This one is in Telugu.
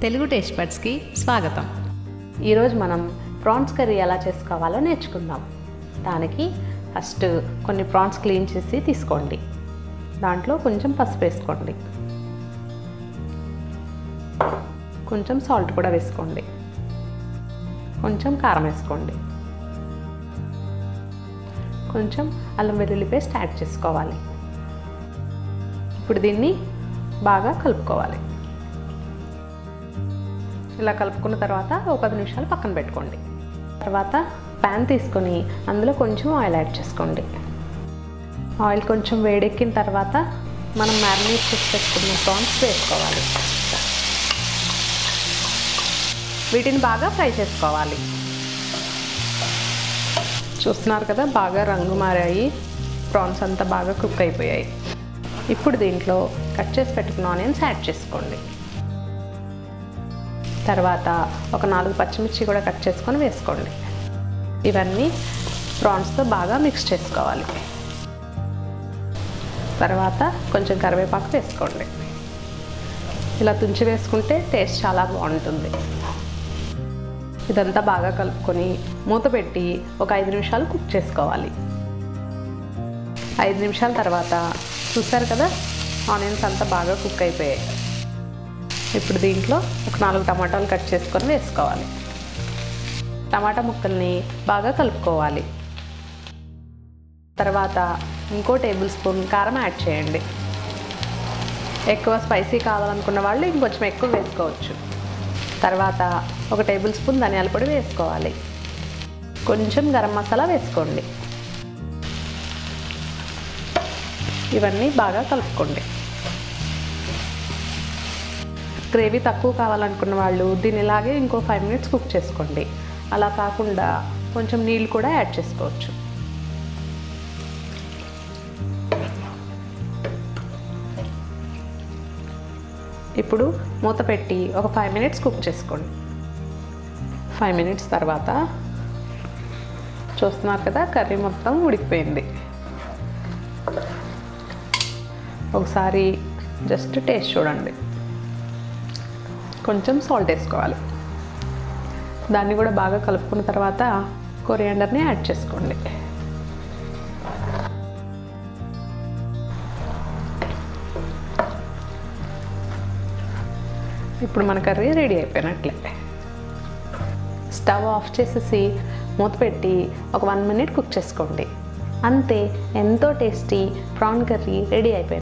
తెలుగు టేస్ట్ బడ్స్కి స్వాగతం. ఈరోజు మనం ప్రాన్స్ కర్రీ ఎలా చేసుకోవాలో నేర్చుకుందాం. దానికి ఫస్ట్ కొన్ని ప్రాన్స్ క్లీన్ చేసి తీసుకోండి. దాంట్లో కొంచెం పసుపు వేసుకోండి, కొంచెం సాల్ట్ కూడా వేసుకోండి, కొంచెం కారం వేసుకోండి, కొంచెం అల్లం వెల్లుల్లి పేస్ట్ యాడ్ చేసుకోవాలి. ఇప్పుడు దీన్ని బాగా కలుపుకోవాలి. ఇలా కలుపుకున్న తర్వాత ఒక 10 నిమిషాలు పక్కన పెట్టుకోండి. తర్వాత ప్యాన్ తీసుకొని అందులో కొంచెం ఆయిల్ యాడ్ చేసుకోండి. ఆయిల్ కొంచెం వేడెక్కిన తర్వాత మనం మ్యారినేట్ చేసి పెట్టుకున్న ప్రాన్స్ వేసుకోవాలి. వీటిని బాగా ఫ్రై చేసుకోవాలి. చూస్తున్నారు కదా, బాగా రంగు మారాయి, ప్రాన్స్ అంతా బాగా కుక్ అయిపోయాయి. ఇప్పుడు దీంట్లో కట్ చేసి పెట్టుకున్న ఆనియన్స్ యాడ్ చేసుకోండి. తర్వాత ఒక 4 పచ్చిమిర్చి కూడా కట్ చేసుకొని వేసుకోండి. ఇవన్నీ ప్రాన్స్తో బాగా మిక్స్ చేసుకోవాలి. తర్వాత కొంచెం కరివేపాకు వేసుకోండి. ఇలా తుంచి వేసుకుంటే టేస్ట్ చాలా బాగుంటుంది. ఇదంతా బాగా కలుపుకొని మూత పెట్టి ఒక 5 నిమిషాలు కుక్ చేసుకోవాలి. 5 నిమిషాల తర్వాత చూసారు కదా, ఆనియన్స్ అంతా బాగా కుక్ అయిపోయాయి. ఇప్పుడు దీంట్లో ఒక 4 టమాటాలు కట్ చేసుకొని వేసుకోవాలి. టమాటా ముక్కల్ని బాగా కలుపుకోవాలి. తర్వాత ఇంకో టేబుల్ స్పూన్ కారం యాడ్ చేయండి. ఎక్కువ స్పైసీ కావాలనుకున్న వాళ్ళు ఇంకొంచెం ఎక్కువ వేసుకోవచ్చు. తర్వాత ఒక టేబుల్ స్పూన్ ధనియాల పొడి వేసుకోవాలి. కొంచెం గరం మసాలా వేసుకోండి. ఇవన్నీ బాగా కలుపుకోండి. గ్రేవీ తక్కువ కావాలనుకున్న వాళ్ళు దీన్ని ఇలాగే ఇంకో 5 మినిట్స్ కుక్ చేసుకోండి. అలా కాకుండా కొంచెం నీళ్ళు కూడా యాడ్ చేసుకోవచ్చు. ఇప్పుడు మూత పెట్టి ఒక 5 మినిట్స్ కుక్ చేసుకోండి. 5 మినిట్స్ తర్వాత చూస్తున్నారు కదా, కర్రీ మొత్తం ఉడికిపోయింది. ఒకసారి జస్ట్ టేస్ట్ చూడండి. కొంచెం సాల్ట్ వేసుకోవాలి. దాన్ని కూడా బాగా కలుపుకున్న తర్వాత కొరియాండర్ని యాడ్ చేసుకోండి. ఇప్పుడు మన కర్రీ రెడీ అయిపోయినట్లే. స్టవ్ ఆఫ్ చేసేసి మూత పెట్టి ఒక 1 మినిట్ కుక్ చేసుకోండి. అంతే, ఎంతో టేస్టీ ప్రాన్ కర్రీ రెడీ అయిపోయింది.